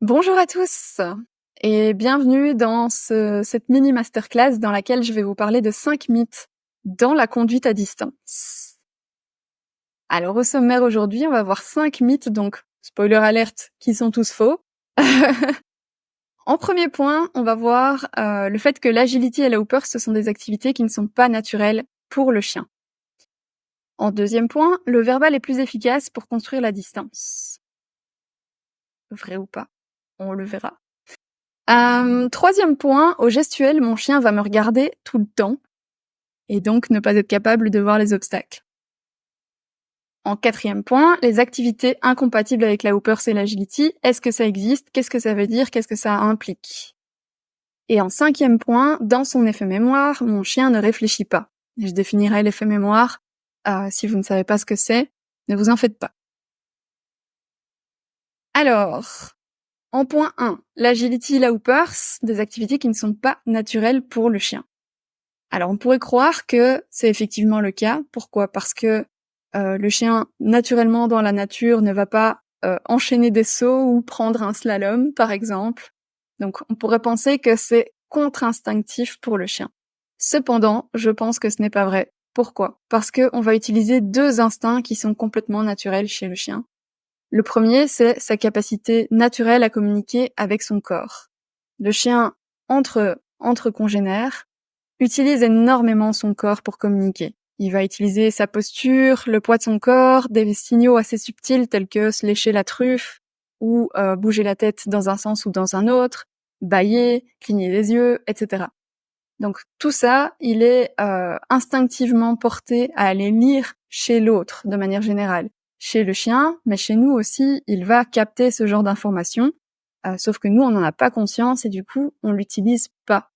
Bonjour à tous et bienvenue dans cette mini masterclass dans laquelle je vais vous parler de 5 mythes dans la conduite à distance. Alors au sommaire aujourd'hui, on va voir 5 mythes, donc spoiler alerte, qui sont tous faux. En premier point, on va voir le fait que l'agility et la hooper, ce sont des activités qui ne sont pas naturelles pour le chien. En deuxième point, le verbal est plus efficace pour construire la distance. Vrai ou pas? On le verra. Troisième point, au gestuel, mon chien va me regarder tout le temps et donc ne pas être capable de voir les obstacles. En quatrième point, les activités incompatibles avec la hooper et l'agility, est-ce que ça existe? Qu'est-ce que ça veut dire? Qu'est-ce que ça implique? Et en cinquième point, dans son effet mémoire, mon chien ne réfléchit pas. Je définirai l'effet mémoire. Si vous ne savez pas ce que c'est, ne vous en faites pas. Alors, en point 1, l'agility et la hooper, des activités qui ne sont pas naturelles pour le chien. Alors on pourrait croire que c'est effectivement le cas. Pourquoi? Parce que le chien, naturellement dans la nature, ne va pas enchaîner des sauts ou prendre un slalom, par exemple. Donc on pourrait penser que c'est contre-instinctif pour le chien. Cependant, je pense que ce n'est pas vrai. Pourquoi? Parce que on va utiliser deux instincts qui sont complètement naturels chez le chien. Le premier, c'est sa capacité naturelle à communiquer avec son corps. Le chien, entre congénères, utilise énormément son corps pour communiquer. Il va utiliser sa posture, le poids de son corps, des signaux assez subtils tels que se lécher la truffe ou bouger la tête dans un sens ou dans un autre, bâiller, cligner les yeux, etc. Donc tout ça, il est instinctivement porté à aller lire chez l'autre de manière générale. Chez le chien, mais chez nous aussi, il va capter ce genre d'informations, sauf que nous, on n'en a pas conscience et du coup, on l'utilise pas.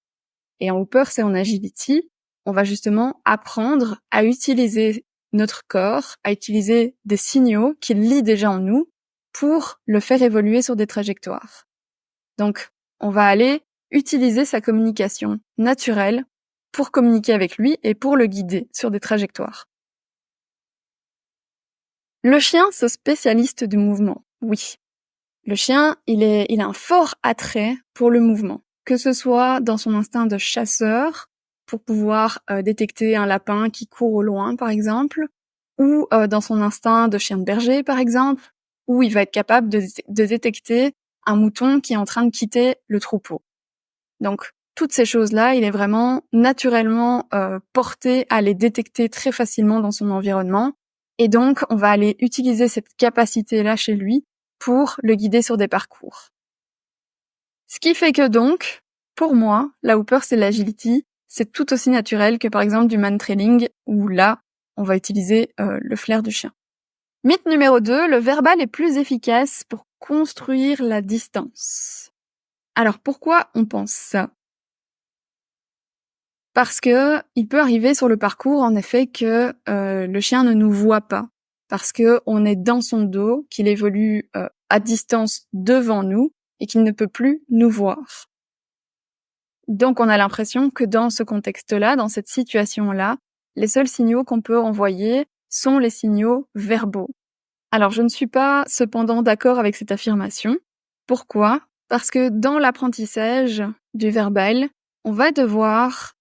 Et en hooper, c'est en agility, on va justement apprendre à utiliser notre corps, à utiliser des signaux qu'il lit déjà en nous pour le faire évoluer sur des trajectoires. Donc, on va aller utiliser sa communication naturelle pour communiquer avec lui et pour le guider sur des trajectoires. Le chien, c'est spécialiste du mouvement, oui. Le chien, il a un fort attrait pour le mouvement, que ce soit dans son instinct de chasseur, pour pouvoir détecter un lapin qui court au loin, par exemple, ou dans son instinct de chien de berger, par exemple, où il va être capable de détecter un mouton qui est en train de quitter le troupeau. Donc, toutes ces choses-là, il est vraiment naturellement porté à les détecter très facilement dans son environnement. Et donc, on va aller utiliser cette capacité-là chez lui pour le guider sur des parcours. Ce qui fait que donc, pour moi, la hooper et l'agility, c'est tout aussi naturel que par exemple du man-trailing, où là, on va utiliser le flair du chien. Mythe numéro 2, le verbal est plus efficace pour construire la distance. Alors pourquoi on pense ça? Parce que il peut arriver sur le parcours, en effet, que le chien ne nous voit pas, parce que on est dans son dos, qu'il évolue à distance devant nous et qu'il ne peut plus nous voir. Donc on a l'impression que dans ce contexte-là, dans cette situation-là, les seuls signaux qu'on peut envoyer sont les signaux verbaux. Alors je ne suis pas cependant d'accord avec cette affirmation. Pourquoi? Parce que dans l'apprentissage du verbal, on va devoir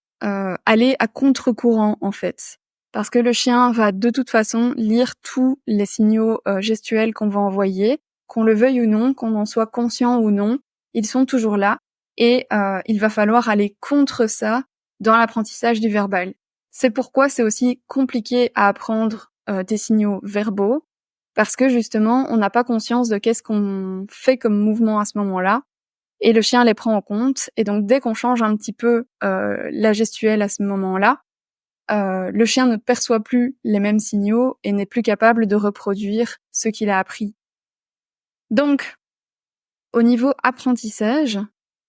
aller à contre-courant en fait. Parce que le chien va de toute façon lire tous les signaux gestuels qu'on va envoyer, qu'on le veuille ou non, qu'on en soit conscient ou non, ils sont toujours là et il va falloir aller contre ça dans l'apprentissage du verbal. C'est pourquoi c'est aussi compliqué à apprendre des signaux verbaux, parce que justement, on n'a pas conscience de qu'est-ce qu'on fait comme mouvement à ce moment-là, et le chien les prend en compte. Et donc, dès qu'on change un petit peu la gestuelle à ce moment-là, le chien ne perçoit plus les mêmes signaux et n'est plus capable de reproduire ce qu'il a appris. Donc, au niveau apprentissage,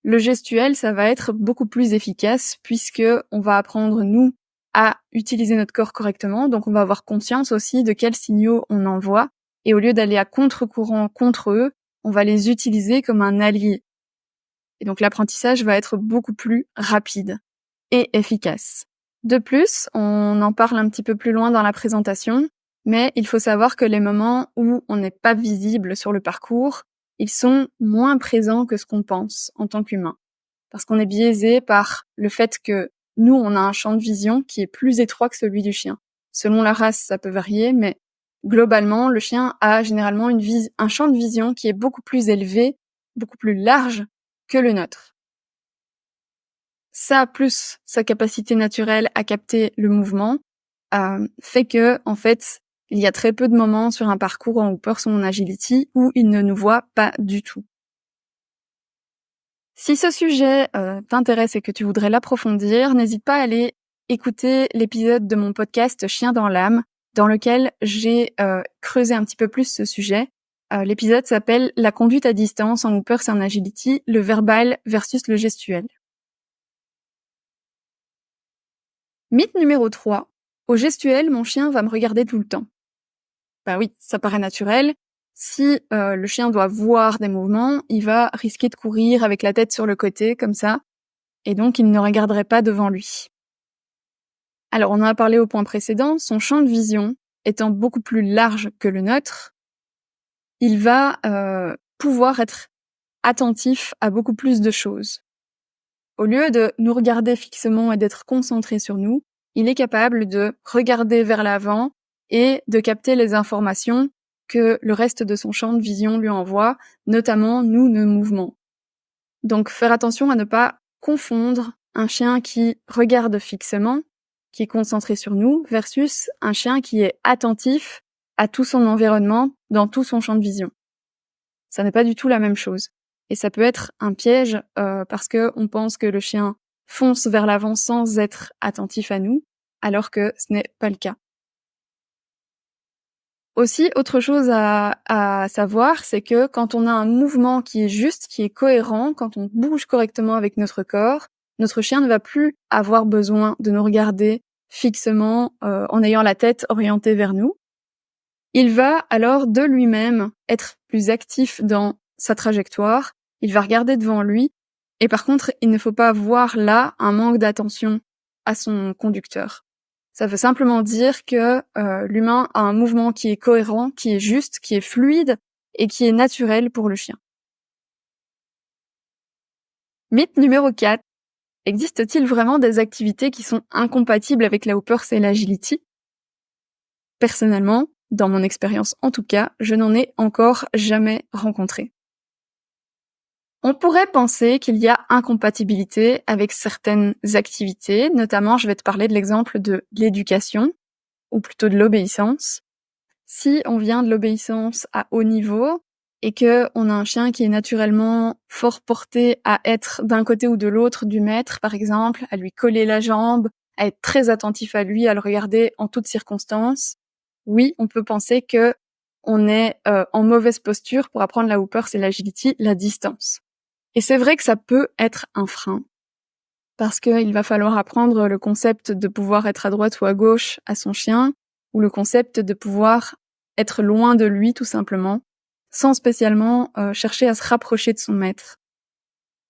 le gestuel, ça va être beaucoup plus efficace puisque on va apprendre, nous, à utiliser notre corps correctement. Donc, on va avoir conscience aussi de quels signaux on envoie. Et au lieu d'aller à contre-courant contre eux, on va les utiliser comme un allié. Et donc, l'apprentissage va être beaucoup plus rapide et efficace. De plus, on en parle un petit peu plus loin dans la présentation, mais il faut savoir que les moments où on n'est pas visible sur le parcours, ils sont moins présents que ce qu'on pense en tant qu'humain. Parce qu'on est biaisé par le fait que nous, on a un champ de vision qui est plus étroit que celui du chien. Selon la race, ça peut varier, mais globalement, le chien a généralement un champ de vision qui est beaucoup plus élevé, beaucoup plus large que le nôtre. Ça, plus sa capacité naturelle à capter le mouvement, fait que, en fait, il y a très peu de moments sur un parcours en Hoopers ou en Agility où il ne nous voit pas du tout. Si ce sujet t'intéresse et que tu voudrais l'approfondir, n'hésite pas à aller écouter l'épisode de mon podcast Chien dans l'âme, dans lequel j'ai creusé un petit peu plus ce sujet. L'épisode s'appelle « La conduite à distance en Hoopers et en Agility, le verbal versus le gestuel ». Mythe numéro 3. Au gestuel, mon chien va me regarder tout le temps. Bah oui, ça paraît naturel. Si le chien doit voir des mouvements, il va risquer de courir avec la tête sur le côté, comme ça, et donc il ne regarderait pas devant lui. Alors, on en a parlé au point précédent, son champ de vision étant beaucoup plus large que le nôtre, il va pouvoir être attentif à beaucoup plus de choses. Au lieu de nous regarder fixement et d'être concentré sur nous, il est capable de regarder vers l'avant et de capter les informations que le reste de son champ de vision lui envoie, notamment nous, nos mouvements. Donc faire attention à ne pas confondre un chien qui regarde fixement, qui est concentré sur nous, versus un chien qui est attentif à tout son environnement, dans tout son champ de vision. Ça n'est pas du tout la même chose. Et ça peut être un piège parce que on pense que le chien fonce vers l'avant sans être attentif à nous, alors que ce n'est pas le cas. Aussi, autre chose à savoir, c'est que quand on a un mouvement qui est juste, qui est cohérent, quand on bouge correctement avec notre corps, notre chien ne va plus avoir besoin de nous regarder fixement en ayant la tête orientée vers nous. Il va alors de lui-même être plus actif dans sa trajectoire, il va regarder devant lui, et par contre, il ne faut pas voir là un manque d'attention à son conducteur. Ça veut simplement dire que l'humain a un mouvement qui est cohérent, qui est juste, qui est fluide et qui est naturel pour le chien. Mythe numéro 4. Existe-t-il vraiment des activités qui sont incompatibles avec la Hoopers et l'Agility ? Personnellement, dans mon expérience en tout cas, je n'en ai encore jamais rencontré. On pourrait penser qu'il y a incompatibilité avec certaines activités, notamment je vais te parler de l'exemple de l'éducation, ou plutôt de l'obéissance. Si on vient de l'obéissance à haut niveau et que on a un chien qui est naturellement fort porté à être d'un côté ou de l'autre du maître, par exemple, à lui coller la jambe, à être très attentif à lui, à le regarder en toutes circonstances, oui, on peut penser que on est en mauvaise posture pour apprendre la Hoopers et l'Agility, la distance. Et c'est vrai que ça peut être un frein, parce qu'il va falloir apprendre le concept de pouvoir être à droite ou à gauche à son chien, ou le concept de pouvoir être loin de lui tout simplement, sans spécialement chercher à se rapprocher de son maître.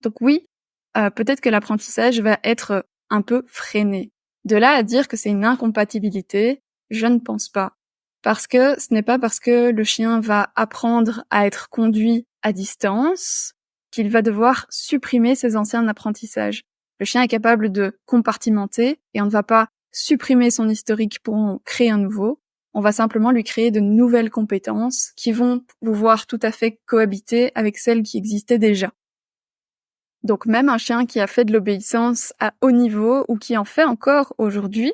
Donc oui, peut-être que l'apprentissage va être un peu freiné. De là à dire que c'est une incompatibilité, je ne pense pas. Parce que ce n'est pas parce que le chien va apprendre à être conduit à distance qu'il va devoir supprimer ses anciens apprentissages. Le chien est capable de compartimenter et on ne va pas supprimer son historique pour en créer un nouveau. On va simplement lui créer de nouvelles compétences qui vont pouvoir tout à fait cohabiter avec celles qui existaient déjà. Donc même un chien qui a fait de l'obéissance à haut niveau ou qui en fait encore aujourd'hui,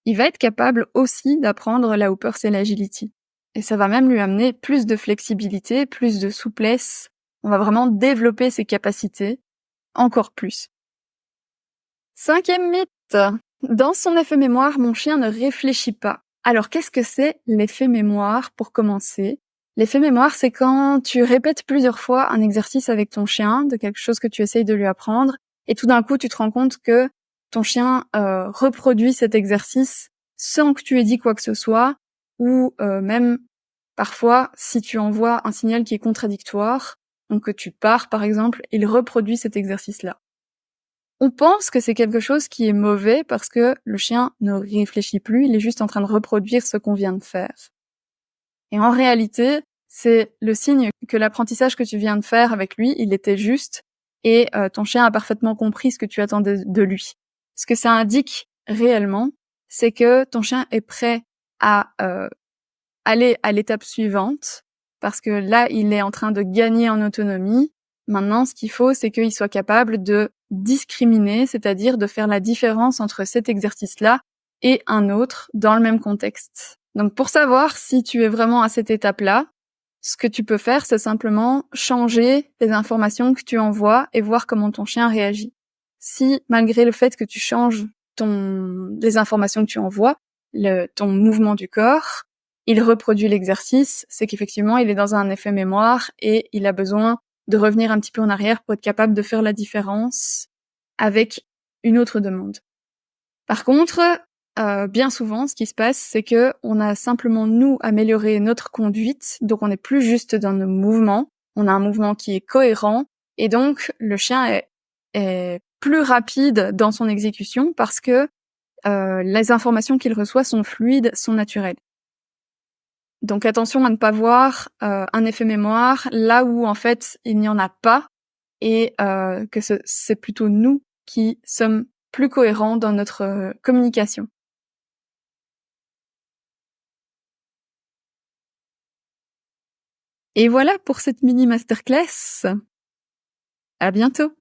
il va être capable aussi d'apprendre la Hoopers et l'Agility. Et ça va même lui amener plus de flexibilité, plus de souplesse. On va vraiment développer ses capacités encore plus. 5e mythe. Dans son effet mémoire, mon chien ne réfléchit pas. Alors qu'est-ce que c'est l'effet mémoire pour commencer ? L'effet mémoire, c'est quand tu répètes plusieurs fois un exercice avec ton chien, de quelque chose que tu essayes de lui apprendre, et tout d'un coup, tu te rends compte que ton chien reproduit cet exercice sans que tu aies dit quoi que ce soit, ou même parfois, si tu envoies un signal qui est contradictoire, donc que tu pars par exemple, il reproduit cet exercice-là. On pense que c'est quelque chose qui est mauvais parce que le chien ne réfléchit plus, il est juste en train de reproduire ce qu'on vient de faire. Et en réalité, c'est le signe que l'apprentissage que tu viens de faire avec lui, il était juste et ton chien a parfaitement compris ce que tu attendais de lui. Ce que ça indique réellement, c'est que ton chien est prêt à aller à l'étape suivante, parce que là, il est en train de gagner en autonomie. Maintenant, ce qu'il faut, c'est qu'il soit capable de discriminer, c'est-à-dire de faire la différence entre cet exercice-là et un autre dans le même contexte. Donc, pour savoir si tu es vraiment à cette étape-là, ce que tu peux faire, c'est simplement changer les informations que tu envoies et voir comment ton chien réagit. Si, malgré le fait que tu changes les informations que tu envoies, ton mouvement du corps, il reproduit l'exercice, c'est qu'effectivement, il est dans un effet mémoire et il a besoin de revenir un petit peu en arrière pour être capable de faire la différence avec une autre demande. Par contre, bien souvent, ce qui se passe, c'est que on a simplement, nous, amélioré notre conduite, donc on n'est plus juste dans nos mouvements, on a un mouvement qui est cohérent, et donc le chien est plus rapide dans son exécution parce que les informations qu'il reçoit sont fluides, sont naturelles. Donc attention à ne pas voir un effet mémoire là où en fait il n'y en a pas, et que c'est plutôt nous qui sommes plus cohérents dans notre communication. Et voilà pour cette mini masterclass. À bientôt.